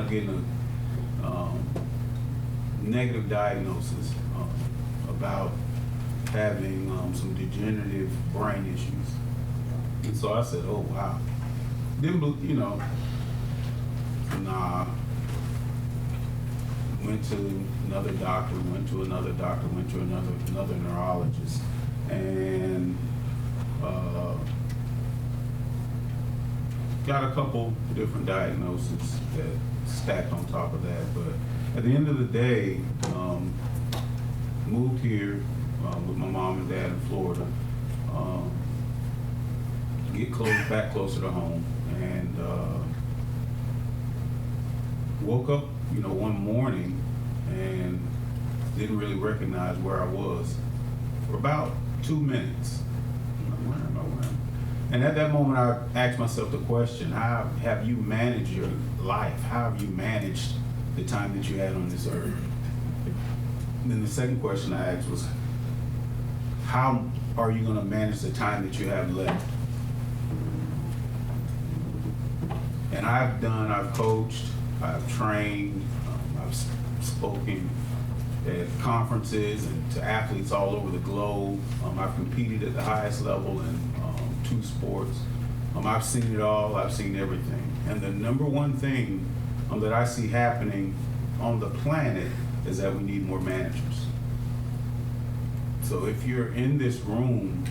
up getting a negative diagnosis about having some degenerative brain issues. And so I said, oh, wow. Nah. Went to another doctor, went to another doctor, went to another neurologist, and got a couple different diagnoses that stacked on top of that. But at the end of the day, moved here with my mom and dad in Florida, get back closer to home, and woke up, one morning and didn't really recognize where I was for about 2 minutes. Where am I? And at that moment, I asked myself the question: how have you managed your life? How have you managed the time that you had on this earth? And then the second question I asked was, how are you going to manage the time that you have left? And I've coached, I've trained, I've spoken at conferences and to athletes all over the globe. I've competed at the highest level in 2 sports. I've seen it all, I've seen everything. And the number one thing that I see happening on the planet is that we need more managers. So if you're in this room,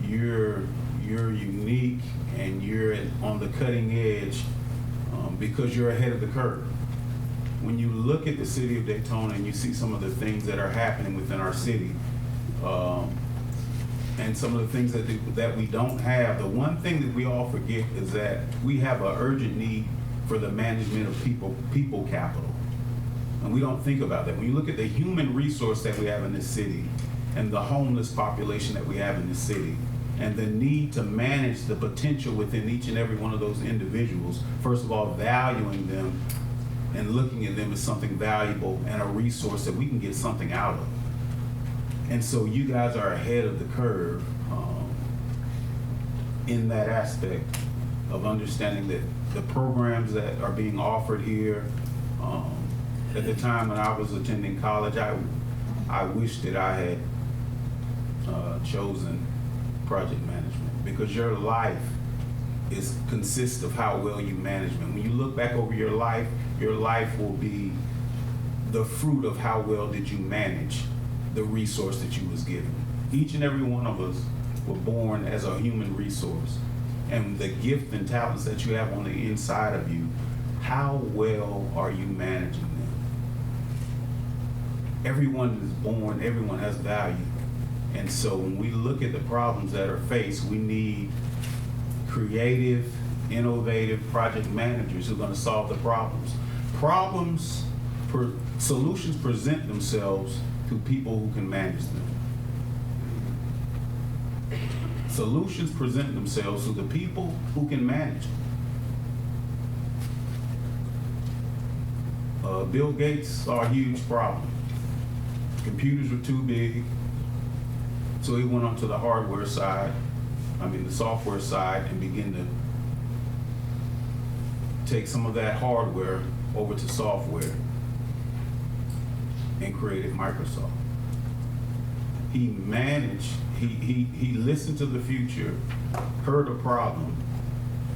you're unique and you're on the cutting edge because you're ahead of the curve. When you look at the city of Daytona and you see some of the things that are happening within our city, and some of the things that we don't have, the one thing that we all forget is that we have an urgent need for the management of people capital. And we don't think about that. When you look at the human resource that we have in this city and the homeless population that we have in this city, and the need to manage the potential within each and every one of those individuals, first of all, valuing them and looking at them as something valuable and a resource that we can get something out of. And so you guys are ahead of the curve in that aspect of understanding that the programs that are being offered here, at the time when I was attending college, I wish that I had chosen project management, because your life consists of how well you manage it. When you look back over your life will be the fruit of how well did you manage the resource that you was given. Each and every one of us were born as a human resource, and the gift and talents that you have on the inside of you, how well are you managing them? Everyone is born, everyone has value. And so when we look at the problems that are faced, we need creative, innovative project managers who are going to solve the problems. Solutions present themselves to people who can manage them. Solutions present themselves to the people who can manage them. Bill Gates saw a huge problem. Computers were too big, so he went onto the hardware side, the software side, and began to take some of that hardware over to software and created Microsoft. He managed, he listened to the future, heard a problem,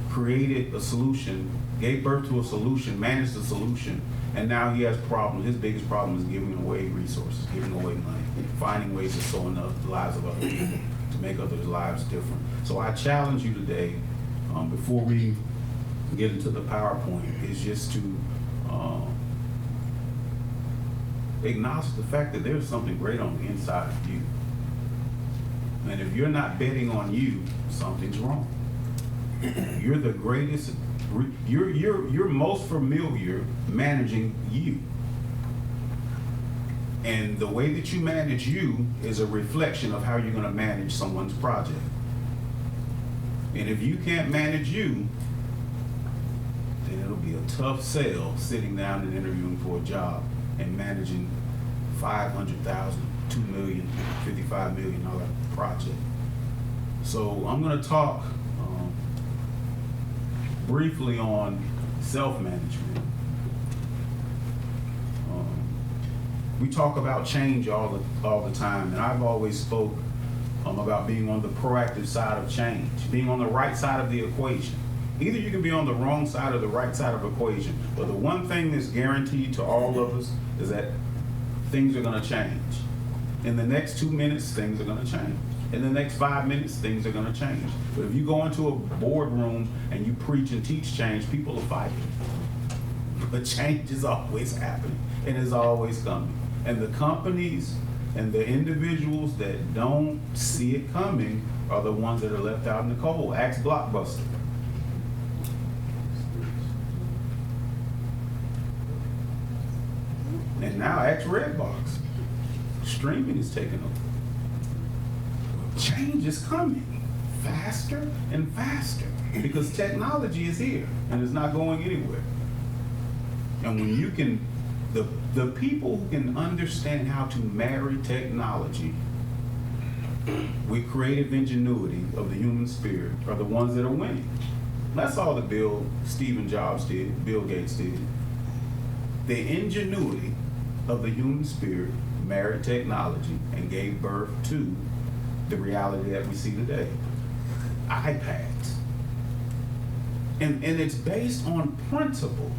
created a solution, gave birth to a solution, managed the solution, and now he has problems. His biggest problem is giving away resources, giving away money, finding ways to sow in the lives of other people, to make others' lives different. So I challenge you today, before we get into the PowerPoint, is just to acknowledge the fact that there's something great on the inside of you. And if you're not betting on you, something's wrong. You're the greatest, you're most familiar managing you. And the way that you manage you is a reflection of how you're going to manage someone's project. And if you can't manage you, then it'll be a tough sell sitting down and interviewing for a job and managing $500,000, $2 million, $55 million project. So I'm going to talk briefly on self-management. We talk about change all the time, and I've always spoke about being on the proactive side of change, being on the right side of the equation. Either you can be on the wrong side or the right side of the equation, but the one thing that's guaranteed to all of us is that things are going to change. In the next 2 minutes, things are going to change. In the next 5 minutes, things are going to change. But if you go into a boardroom and you preach and teach change, people will fight you. But change is always happening and is always coming. And the companies and the individuals that don't see it coming are the ones that are left out in the cold. Ask Blockbuster. And now ask Redbox. Streaming is taking over. Change is coming faster and faster because technology is here and it's not going anywhere. And when you can, the people who can understand how to marry technology with creative ingenuity of the human spirit are the ones that are winning. That's all that Steve Jobs did, Bill Gates did. The ingenuity of the human spirit married technology and gave birth to the reality that we see today. iPads. And it's based on principle.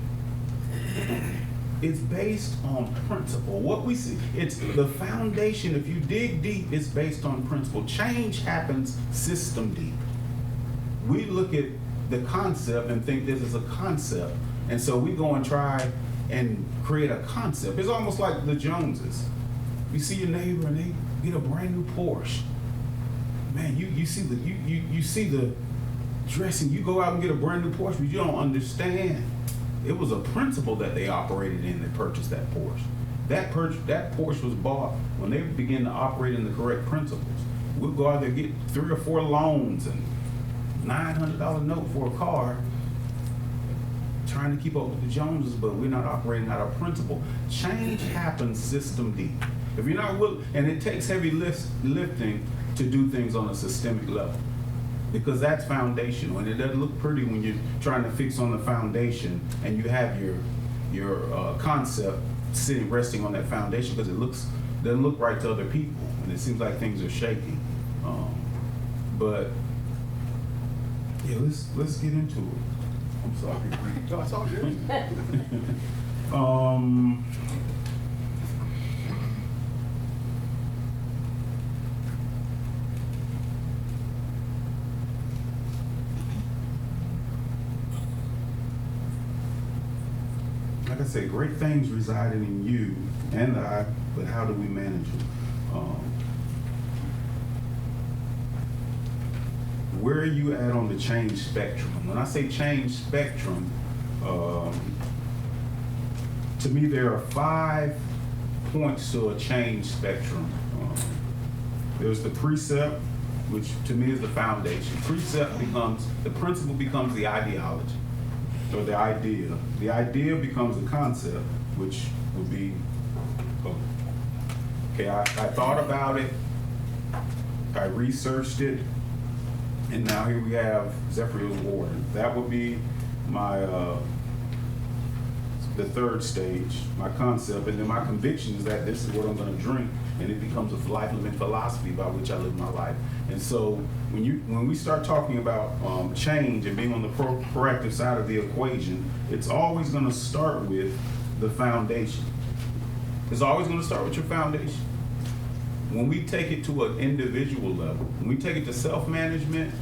It's based on principle. What we see, it's the foundation. If you dig deep, it's based on principle. Change happens system deep. We look at the concept and think this is a concept. And so we go and try and create a concept. It's almost like the Joneses. You see your neighbor and they get a brand new Porsche. Man, you see the dressing. You go out and get a brand new Porsche, but you don't understand. It was a principle that they operated in that purchased that Porsche. That Porsche was bought when they began to operate in the correct principles. We'll go out there and get 3 or 4 loans and $900 note for a car, trying to keep up with the Joneses, but we're not operating out of principle. Change happens system deep. If you're not willing, and it takes heavy lifting to do things on a systemic level, because that's foundational, and it doesn't look pretty when you're trying to fix on the foundation and you have your concept resting on that foundation, because doesn't look right to other people, and it seems like things are shaking. But yeah, let's get into it. I'm sorry. No, it's all good. Like I said, great things resided in you and I, but how do we manage them? Where are you at on the change spectrum? When I say change spectrum, to me there are 5 points to a change spectrum. There's the precept, which to me is the foundation. The principle becomes the ideology, or the idea. The idea becomes a concept, which would be, okay, I thought about it, I researched it, and now here we have Zephyr's Warden. That would be my the third stage, my concept, and then my conviction is that this is what I'm going to drink, and it becomes a life-living philosophy by which I live my life. And so when we start talking about change and being on the proactive side of the equation, it's always going to start with the foundation. It's always going to start with your foundation. When we take it to an individual level, when we take it to self-management,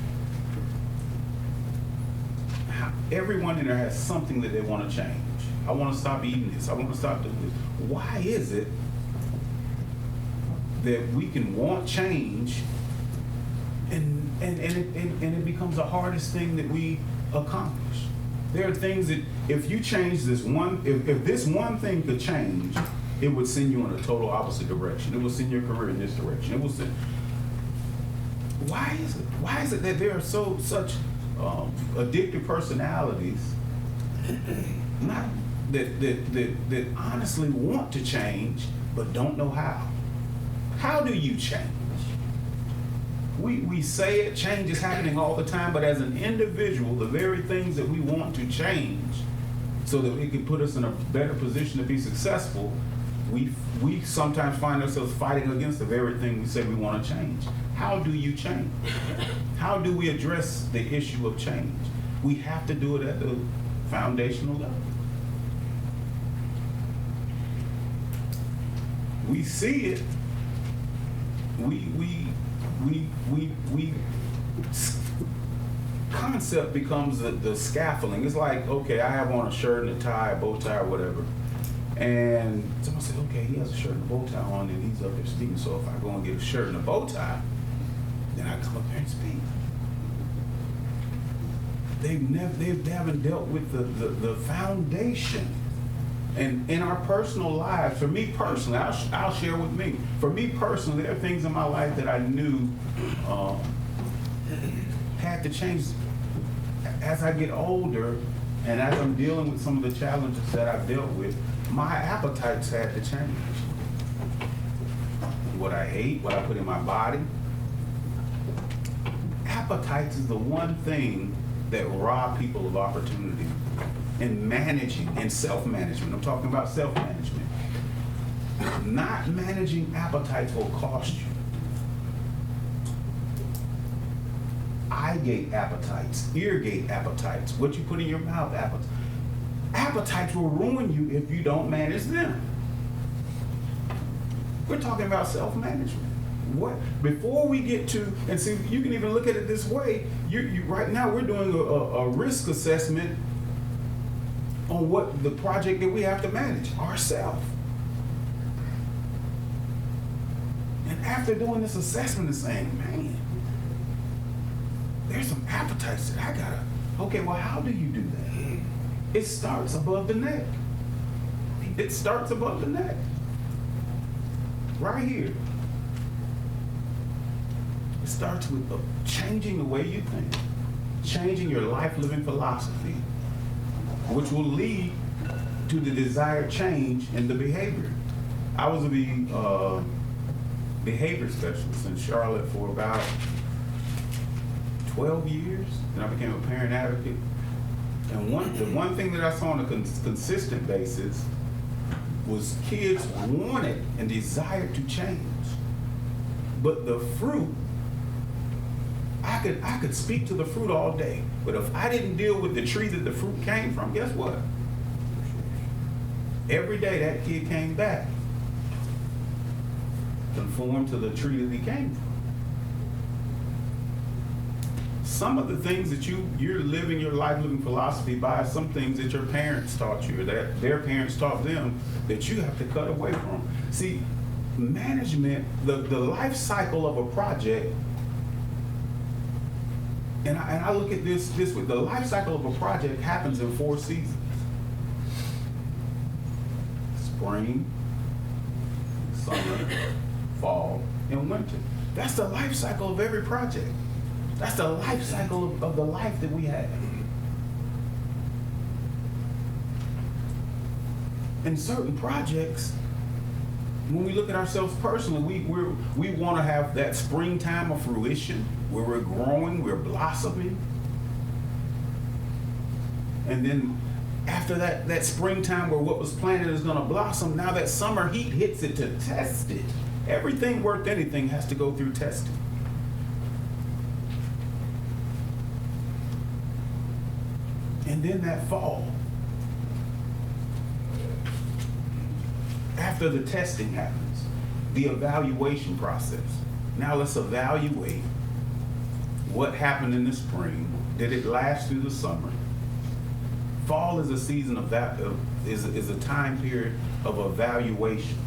everyone in there has something that they want to change. I want to stop eating this. I want to stop doing this. Why is it that we can want change and it becomes the hardest thing that we accomplish? There are things that if you change this one, if this one thing could change, it would send you in a total opposite direction. It would send your career in this direction. It would send. Why is it that there are such addictive personalities, not that honestly want to change but don't know how? How do you change? We say it, change is happening all the time, but as an individual, the very things that we want to change so that it can put us in a better position to be successful, we sometimes find ourselves fighting against the very thing we say we want to change. How do you change? How do we address the issue of change? We have to do it at the foundational level. We see it. Concept becomes the scaffolding. It's like, okay, I have on a shirt and a tie, a bow tie, or whatever. And someone said, okay, he has a shirt and a bow tie on and he's up there speaking. So if I go and get a shirt and a bow tie, then I come up there and speak. They haven't dealt with the foundation. And in our personal lives, for me personally, I'll share with me. For me personally, there are things in my life that I knew had to change as I get older, and as I'm dealing with some of the challenges that I've dealt with. My appetites had to change. What I ate, what I put in my body. Appetites is the one thing that rob people of opportunity in managing, in self-management. I'm talking about self-management. Not managing appetites will cost you. Eye gate appetites, ear gate appetites, what you put in your mouth appetites. Appetites will ruin you if you don't manage them. We're talking about self-management. What before we get to, and see, you can even look at it this way. You right now we're doing a risk assessment on what the project that we have to manage ourselves. And after doing this assessment and saying, man, there's some appetites that I gotta, okay, well, how do you do that? It starts above the neck. It starts above the neck. Right here. It starts with changing the way you think, changing your life living philosophy, which will lead to the desired change in the behavior. I was a behavior specialist in Charlotte for about 12 years, and I became a parent advocate. And the one thing that I saw on a consistent basis was kids wanted and desired to change. But the fruit, I could speak to the fruit all day, but if I didn't deal with the tree that the fruit came from, guess what? Every day that kid came back, conformed to the tree that he came from. Some of the things that you're living your life living philosophy by, some things that your parents taught you or that their parents taught them that you have to cut away from. See, management, the life cycle of a project, and I look at this way, the life cycle of a project happens in 4 seasons. Spring, summer, fall, and winter. That's the life cycle of every project. That's the life cycle of the life that we have. In certain projects, when we look at ourselves personally, we want to have that springtime of fruition where we're growing, we're blossoming. And then after that springtime where what was planted is going to blossom, now that summer heat hits it to test it. Everything worth anything has to go through testing. And then that fall, after the testing happens, the evaluation process. Now let's evaluate what happened in the spring. Did it last through the summer? Fall is a season of that, is a time period of evaluation.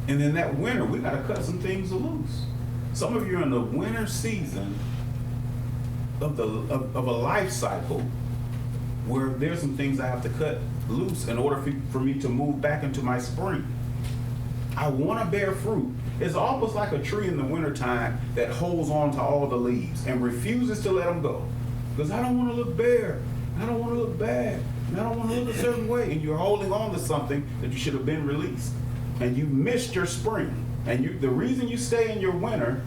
And then that winter, we got to cut some things loose. Some of you are in the winter season of a life cycle where there's some things I have to cut loose in order for me to move back into my spring. I want to bear fruit. It's almost like a tree in the wintertime that holds on to all the leaves and refuses to let them go. Because I don't want to look bare, I don't want to look bad, and I don't want to look a certain way. And you're holding on to something that you should have been released. And you missed your spring. And the reason you stay in your winter,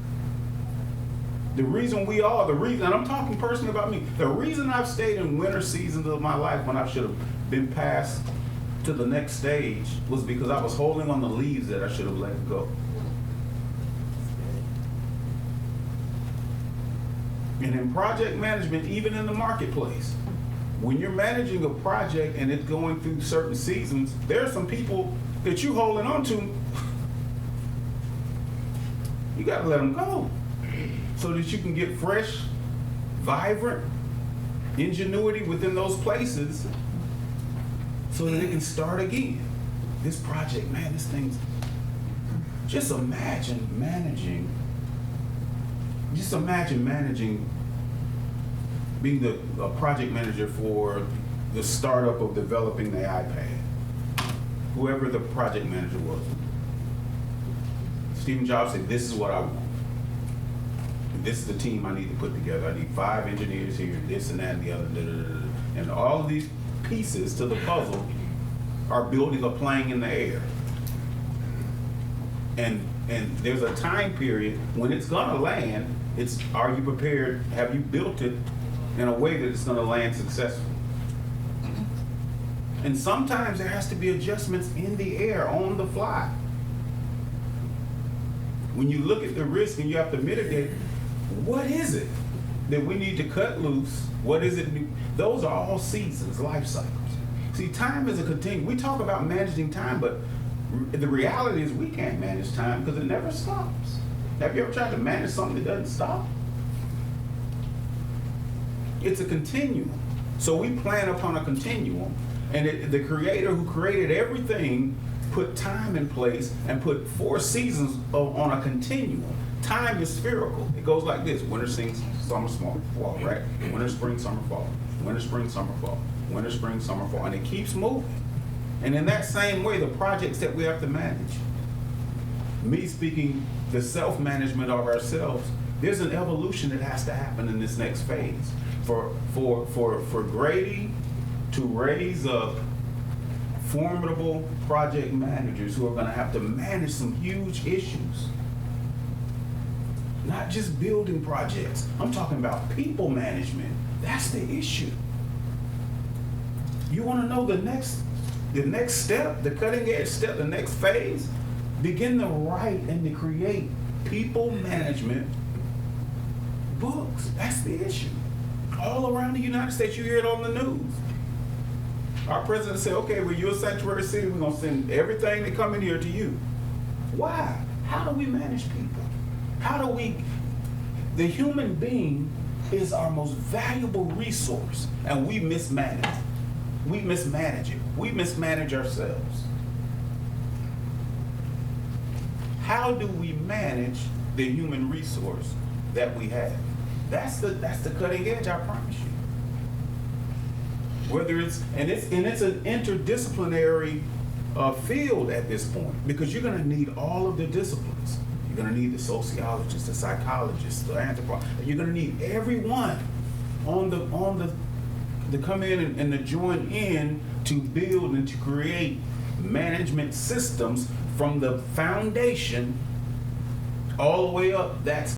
and I'm talking personally about me, the reason I've stayed in winter seasons of my life when I should have been past to the next stage was because I was holding on the leaves that I should have let go. And in project management, even in the marketplace, when you're managing a project and it's going through certain seasons, there are some people that you're holding on to. You got to let them go so that you can get fresh, vibrant ingenuity within those places so that it can start again. This project, man, this thing's, just imagine managing being a project manager for the startup of developing the iPad, whoever the project manager was. Steve Jobs said, this is what I want. This is the team I need to put together. I need 5 engineers here, this and that and the other, da, da, da, da. And all of these pieces to the puzzle are building a plane in the air. And there's a time period when it's gonna land. Are you prepared? Have you built it in a way that it's gonna land successfully? And sometimes there has to be adjustments in the air, on the fly. When you look at the risk and you have to mitigate, what is it that we need to cut loose? What is it? Those are all seasons, life cycles. See, time is a continuum. We talk about managing time, but the reality is we can't manage time because it never stops. Have you ever tried to manage something that doesn't stop? It's a continuum. So we plan upon a continuum, and the creator who created everything put time in place and put 4 seasons on a continuum. Time is spherical. It goes like this: winter, spring, summer, fall, right? Winter, spring, summer, fall. Winter, spring, summer, fall. Winter, spring, summer, fall. And it keeps moving. And in that same way, the projects that we have to manage, me speaking the self-management of ourselves, there's an evolution that has to happen in this next phase. For Grady to raise up formidable project managers who are going to have to manage some huge issues. Not just building projects. I'm talking about people management. That's the issue. You want to know the next step, the cutting edge step, the next phase? Begin to write and to create people management books. That's the issue. All around the United States, you hear it on the news. Our president said, okay, well, you're a sanctuary city. We're going to send everything that come in here to you. Why? How do we manage people? The human being is our most valuable resource, and we mismanage it. We mismanage it. We mismanage ourselves. How do we manage the human resource that we have? That's the cutting edge, I promise you. Whether it's an interdisciplinary field at this point, because you're going to need all of the disciplines. You're going to need the sociologists, the psychologists, the anthropologists. You're going to need everyone to come in and to join in to build and to create management systems from the foundation all the way up. That's